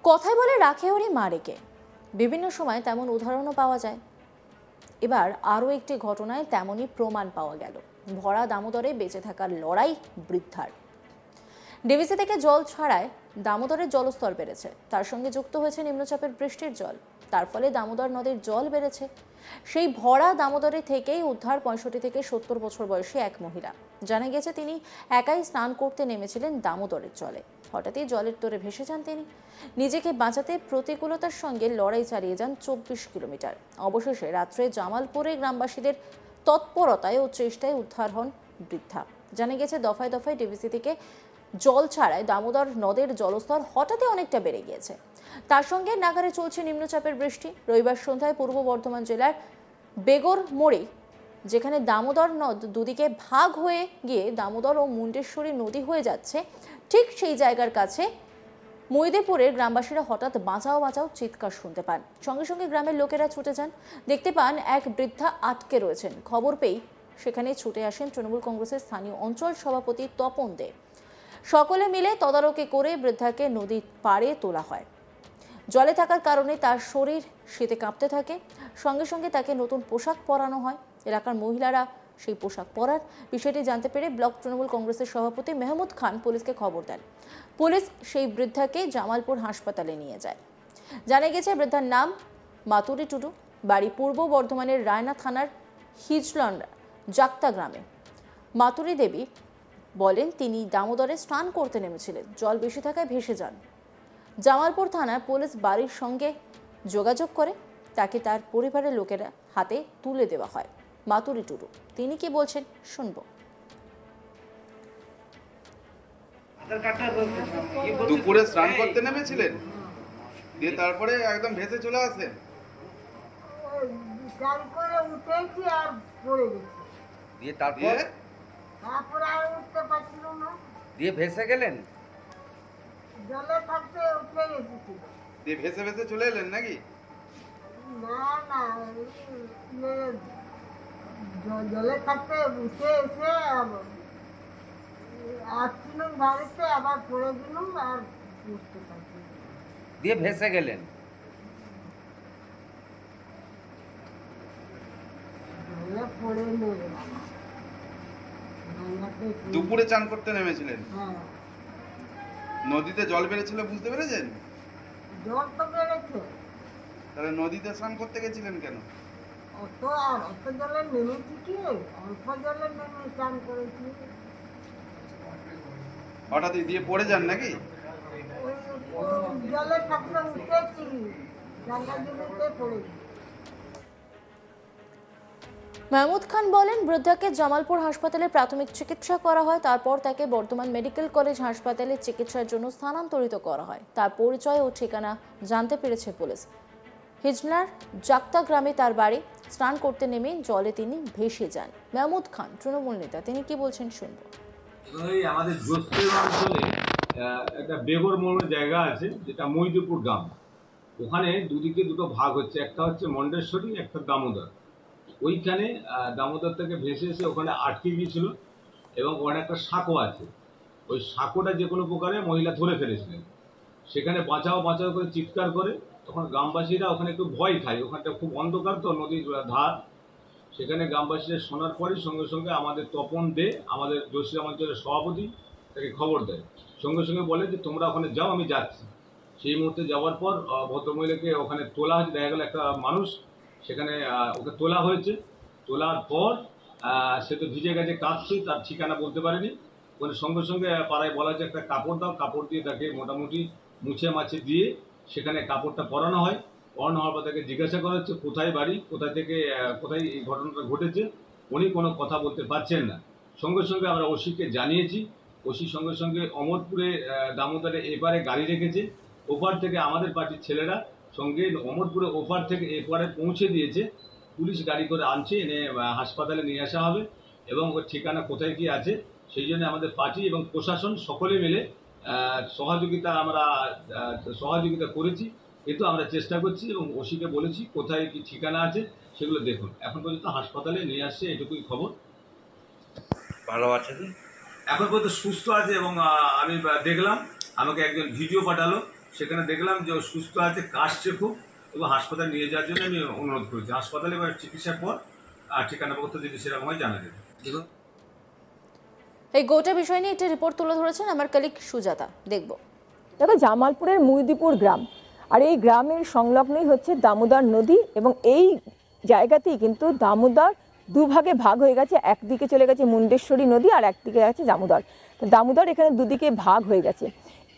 কথায় বলে রাখে হরি মারেকে, বিভিন্ন সময় তেমন উদাহরণও পাওয়া যায়। এবার আরও একটি ঘটনায় তেমনই প্রমাণ পাওয়া গেল। ভরা দামোদরে বেঁচে থাকার লড়াই বৃদ্ধার। ডিভিসি থেকে জল ছাড়ায় দামোদরের জলস্তর বেড়েছে, তার সঙ্গে যুক্ত হয়েছে নিম্নচাপের বৃষ্টির জল। তার ফলে দামোদর নদীর জল বেড়েছে। সেই ভরা দামোদরে থেকেই উদ্ধার 65 থেকে 70 বছর বয়সী এক মহিলা। জানা গেছে তিনি একাই স্নান করতে নেমেছিলেন দামোদরের জলে। হঠাৎই জলের তোরে ভেসে যান তিনি। নিজেকে বাঁচাতে প্রতিকূলতার সঙ্গে লড়াই চালিয়ে যান 24 কিলোমিটার। অবশেষে রাত্রে জামালপুরে গ্রামবাসীদের তৎপরতায় ও চেষ্টায় উদ্ধার হন বৃদ্ধা। জানা গেছে দফায় দফায় ডিভিসি থেকে জল ছাড়ায় দামোদর নদের জলস্তর হঠাৎই অনেকটা বেড়ে গিয়েছে। তার সঙ্গে নাগারে চলছে নিম্নচাপের বৃষ্টি। রবিবার সন্ধ্যায় পূর্ব বর্ধমান জেলার বেগর মোড়ে, যেখানে দামোদর নদ দুদিকে ভাগ হয়ে গিয়ে দামোদর ও মুন্ডেশ্বরী নদী হয়ে যাচ্ছে, ঠিক সেই জায়গার কাছে মৈদেপুরের গ্রামবাসীরা হঠাৎ বাঁচাও বাঁচাও চিৎকার শুনতে পান। সঙ্গে সঙ্গে গ্রামের লোকেরা ছুটে যান। দেখতে পান এক বৃদ্ধা আটকে রয়েছেন। খবর পেয়ে সেখানে ছুটে আসেন তৃণমূল কংগ্রেসের স্থানীয় অঞ্চল সভাপতি তপন দে। সকলে মিলে তদারকি করে বৃদ্ধাকে নদীর পাড়ে তোলা হয়। জলে থাকার কারণে তার শরীর শীতে কাঁপতে থাকে। সঙ্গে সঙ্গে তাকে নতুন পোশাক পরানো হয়। এলাকার মহিলারা সেই পোশাক পরার বিষয়টি জানতে পেরে ব্লক তৃণমূল কংগ্রেসের সভাপতি মেহমুদ খান পুলিশকে খবর দেন। পুলিশ সেই বৃদ্ধাকে জামালপুর হাসপাতালে নিয়ে যায়। জানা গেছে বৃদ্ধার নাম মাতুরি টুডু, বাড়ি পূর্ব বর্ধমানের রায়না থানার হিজলন্ড জাক্তা গ্রামে। মাতুরি দেবী বলেন তিনি দামোদরে স্নান করতে নেমেছিলেন, জল বেশি থাকায় ভেসে যান। জামালপুর থানার পুলিশ বাড়ির সঙ্গে যোগাযোগ করে তাকে তার পরিবারের লোকেরা হাতে তুলে দেওয়া হয়। মাতুরি টুডু তিনি কি বলছেন শুনবো। দুপুরে স্নান করতে নেমেছিলেন, দিয়ে তারপরে একদম ভেসে চলে আসলেন। দিয়ে তারপর আর উঠতে পারছিল না, দিয়ে ভেসে গেলেন। জলে থাকতে উঠে গেছি, দিয়ে ভেসে ভেসে চলে এলেন নাকি? না না, জলে থাকতে উঠে এসে আসছিলাম বাড়িতে, আবার পড়ে দিলাম আর উঠতে পারছি, দিয়ে ভেসে গেলেন। পড়ে নেই, দুপুরে চান করতে নেমেছিলেন, হ্যাঁ। নদীতে জল বেড়েছিল বুঝতে পেরেছেন? জল তো বেড়েছে, তাহলে নদীতে স্নান করতে গেছিলেন কেন? অত জলে নেমেছি কি, অল্প জলে নেমে স্নান করেছি। হঠাৎই দিয়ে পড়ে যান নাকি? জলে থাকতে উঠেছি, গঙ্গা জমিতে পড়েছি। মেহমুদ খান বলেন বৃদ্ধাকে জামালপুর হাসপাতালে প্রাথমিক চিকিৎসা করা হয়, তারপর তাকে বর্ধমান মেডিকেল কলেজ হাসপাতালে চিকিৎসার জন্য স্থানান্তরিত করা হয়। তার পরিচয় ও ঠিকানা জানতে পেরেছে পুলিশ। হিজলার জাক্তা গ্রামে তার বাড়ি। স্নান করতে নেমে জলে তিনি ভেসে যান। মেহমুদ খান তৃণমূল নেতা, তিনি কি বলছেন শুনবো। আমাদের জোস্তের অঞ্চলে একটা বেগর মোড় জায়গা আছে, যেটা মৈদপুর গ্রাম। ওখানে দুদিকে দুটো ভাগ হচ্ছে, একটা হচ্ছে মন্ডেশ্বরী, একটা দামোদর। ওইখানে দামোদর থেকে ভেসে এসে ওখানে আটকে গিয়েছিল এবং ওখানে একটা সাঁকো আছে। ওই সাঁকোটা যে কোনো প্রকারে মহিলা ধরে ফেলেছিলেন। সেখানে বাঁচাও বাঁচাও করে চিৎকার করে, তখন গ্রামবাসীরা ওখানে একটু ভয় খায়। ওখানটা খুব অন্ধকার তো, নদীর ধার। সেখানে গ্রামবাসীরা শোনার পরই সঙ্গে সঙ্গে আমাদের তপন দে, আমাদের জোশিরাম অঞ্চলের সভাপতি, তাকে খবর দেয়। সঙ্গে সঙ্গে বলে যে তোমরা ওখানে যাও, আমি যাচ্ছি। সেই মুহূর্তে যাওয়ার পর ভদ্রমহিলাকে ওখানে তোলা হয়েছে। দেখা গেল একটা মানুষ সেখানে ওকে তোলা হয়েছে। তোলার পর সে তো ভিজে গেছে, কাঁদছে, তার ঠিকানা বলতে পারেনি। ওখানে সঙ্গে সঙ্গে পাড়ায় বলা হয়েছে একটা কাপড় দাও, কাপড় দিয়ে তাকে মোটামুটি মুছে মাছে দিয়ে সেখানে কাপড়টা পরানো হয়। পরানো হওয়ার পর তাকে জিজ্ঞাসা করা হচ্ছে কোথায় বাড়ি, কোথায় থেকে কোথায় এই ঘটনাটা ঘটেছে। উনি কোনো কথা বলতে পারছেন না। সঙ্গে সঙ্গে আমরা ওসিকে জানিয়েছি। ওসি সঙ্গে সঙ্গে অমরপুরে দামোদরে এপারে গাড়ি রেখেছে। ওপার থেকে আমাদের পার্টির ছেলেরা সঙ্গে অমরপুরে ওপার থেকে এপারে পৌঁছে দিয়েছে। পুলিশ গাড়ি করে আনছে, এনে হাসপাতালে নিয়ে আসা হবে এবং ওর ঠিকানা কোথায় কি আছে সেই জন্য আমাদের পার্টি এবং প্রশাসন সকলে মিলে সহযোগিতা করেছি। কিন্তু আমরা চেষ্টা করছি এবং ওসিকে বলেছি কোথায় কি ঠিকানা আছে সেগুলো দেখুন। এখন পর্যন্ত হাসপাতালে নিয়ে আসছে, এটুকুই খবর। ভালো আছে, এখন পর্যন্ত সুস্থ আছে এবং আমি দেখলাম, আমাকে একজন ভিডিও পাঠালো সেখানে দেখলাম যে ও সুস্থ আছে, কাশছে খুব, এবং হাসপাতালে নিয়ে যাওয়ার জন্য আমি অনুরোধ করেছি। হাসপাতালে এবার চিকিৎসার পর ঠিকানাপত্র যদি সেরকম হয় জানা যাবে। এই গোটা বিষয় নিয়ে একটা রিপোর্ট তুলে ধরেছেন আমার কলিগ সুজাতা, দেখব। দেখো, জামালপুরের মুইদিপুর গ্রাম, আর এই গ্রামের সংলগ্নই হচ্ছে দামোদর নদী, এবং এই জায়গাতেই কিন্তু দামোদর দুভাগে ভাগ হয়ে গেছে। একদিকে চলে গেছে মুন্ডেশ্বরী নদী আর একদিকে আছে দামোদর। তো দামোদর এখানে দুদিকে ভাগ হয়ে গেছে।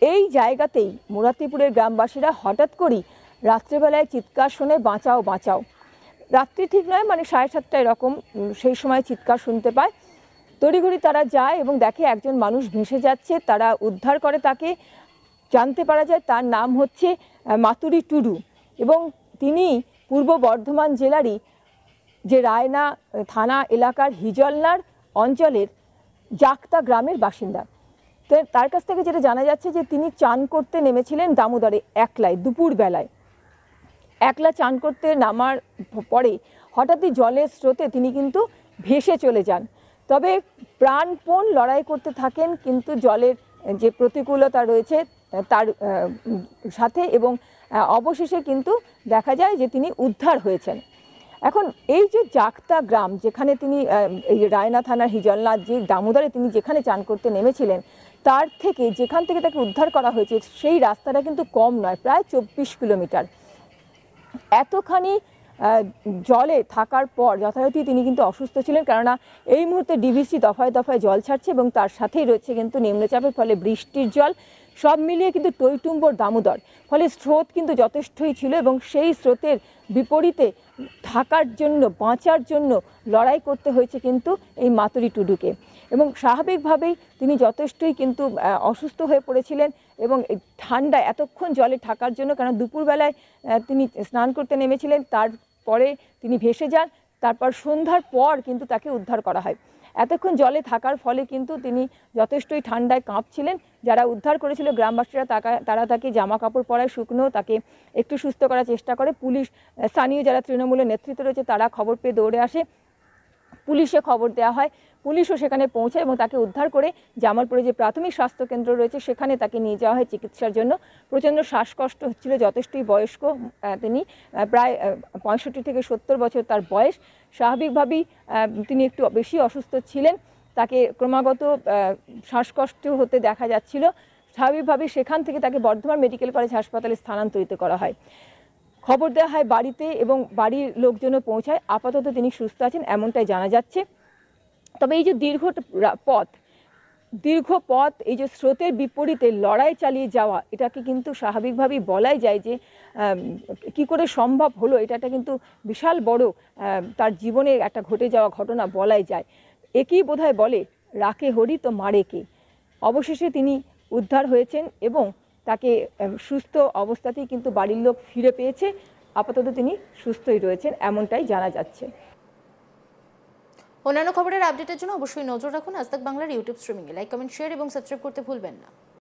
এই জায়গাতেই মুরাতিপুরের গ্রামবাসীরা হঠাৎ করেই রাত্রেবেলায় চিৎকার শুনে বাঁচাও বাঁচাও, রাত্রি ঠিক নয়, মানে 7:30 এরকম সেই সময় চিৎকার শুনতে পায়। তড়িঘড়ি তারা যায় এবং দেখে একজন মানুষ ভেসে যাচ্ছে। তারা উদ্ধার করে তাকে। জানতে পারা যায় তার নাম হচ্ছে মাতুরি টুডু, এবং তিনি পূর্ব বর্ধমান জেলারই যে রায়না থানা এলাকার হিজলনার অঞ্চলের জাকতা গ্রামের বাসিন্দা। তো তার কাছ থেকে যেটা জানা যাচ্ছে যে তিনি চান করতে নেমেছিলেন দামোদরে একলাই, দুপুরবেলায়। একলা চান করতে নামার পরে হঠাৎই জলের স্রোতে তিনি কিন্তু ভেসে চলে যান। তবে প্রাণপণ লড়াই করতে থাকেন কিন্তু জলের যে প্রতিকূলতা রয়েছে তার সাথে, এবং অবশেষে কিন্তু দেখা যায় যে তিনি উদ্ধার হয়েছেন। এখন এই যে জাকতা গ্রাম, যেখানে তিনি এই রায়না থানার হিজলনাথ যে দামোদরে তিনি যেখানে চান করতে নেমেছিলেন, তার থেকে যেখান থেকে তাকে উদ্ধার করা হয়েছে সেই রাস্তাটা কিন্তু কম নয়, প্রায় 24 কিলোমিটার। এতখানি জলে থাকার পর যথারীতি তিনি কিন্তু অসুস্থ ছিলেন, কেননা এই মুহূর্তে ডিভিসি দফায় দফায় জল ছাড়ছে এবং তার সাথেই রয়েছে কিন্তু নিম্নচাপের ফলে বৃষ্টির জল। সব মিলিয়ে কিন্তু টইটুম্বর দামোদর, ফলে স্রোত কিন্তু যথেষ্টই ছিল, এবং সেই স্রোতের বিপরীতে থাকার জন্য, বাঁচার জন্য লড়াই করতে হয়েছে কিন্তু এই মাতুরি টুডুকে। এবং স্বাভাবিকভাবেই তিনি যথেষ্টই কিন্তু অসুস্থ হয়ে পড়েছিলেন, এবং ঠান্ডায় এতক্ষণ জলে থাকার জন্য, কারণ দুপুরবেলায় তিনি স্নান করতে নেমেছিলেন, তারপরে তিনি ভেসে যান, তারপর সন্ধ্যার পর কিন্তু তাকে উদ্ধার করা হয়। এতক্ষণ জলে থাকার ফলে কিন্তু তিনি যথেষ্টই ঠান্ডায় কাঁপছিলেন। যারা উদ্ধার করেছিল গ্রামবাসীরা তারা তাকে জামা কাপড় পরায় শুকনো, তাকে একটু সুস্থ করার চেষ্টা করে। পুলিশ, স্থানীয় যারা তৃণমূলের নেতৃত্ব রয়েছে তারা খবর পেয়ে দৌড়ে আসে, পুলিশে খবর দেওয়া হয়, পুলিশও সেখানে পৌঁছায় এবং তাকে উদ্ধার করে জামালপুরে যে প্রাথমিক স্বাস্থ্যকেন্দ্র রয়েছে সেখানে তাকে নিয়ে যাওয়া হয় চিকিৎসার জন্য। প্রচণ্ড শ্বাসকষ্ট হচ্ছিল, যথেষ্টই বয়স্ক তিনি, প্রায় 65 থেকে 70 বছর তার বয়স। স্বাভাবিকভাবেই তিনি একটু বেশি অসুস্থ ছিলেন, তাকে ক্রমাগত শ্বাসকষ্ট হতে দেখা যাচ্ছিল। স্বাভাবিকভাবেই সেখান থেকে তাকে বর্ধমান মেডিকেল কলেজ হাসপাতালে স্থানান্তরিত করা হয়। খবর দেওয়া হয় বাড়িতে এবং বাড়ির লোকজনও পৌঁছায়। আপাতত তিনি সুস্থ আছেন এমনটাই জানা যাচ্ছে। তবে এই যে দীর্ঘ পথ, এই যে স্রোতের বিপরীতে লড়াই চালিয়ে যাওয়া, এটাকে কিন্তু স্বাভাবিকভাবেই বলাই যায় যে কি করে সম্ভব হলো। এটা কিন্তু বিশাল বড় তার জীবনে একটা ঘটে যাওয়া ঘটনা বলাই যায়। একই বোধহয় বলে, রাখে হরি তো মারে কে। অবশেষে তিনি উদ্ধার হয়েছেন এবং তাকে সুস্থ অবস্থাতেই কিন্তু বাড়ির লোক ফিরে পেয়েছে। আপাতত তিনি সুস্থই রয়েছেন এমনটাই জানা যাচ্ছে। অন্যান্য খবরের আপডেটের জন্য অবশ্যই নজর রাখুন আজ তাক বাংলার ইউটিউব স্ট্রিমিংয়ে। লাইক, কমেন্ট, শেয়ার এবং সাবস্ক্রাইব করতে ভুলবেন না।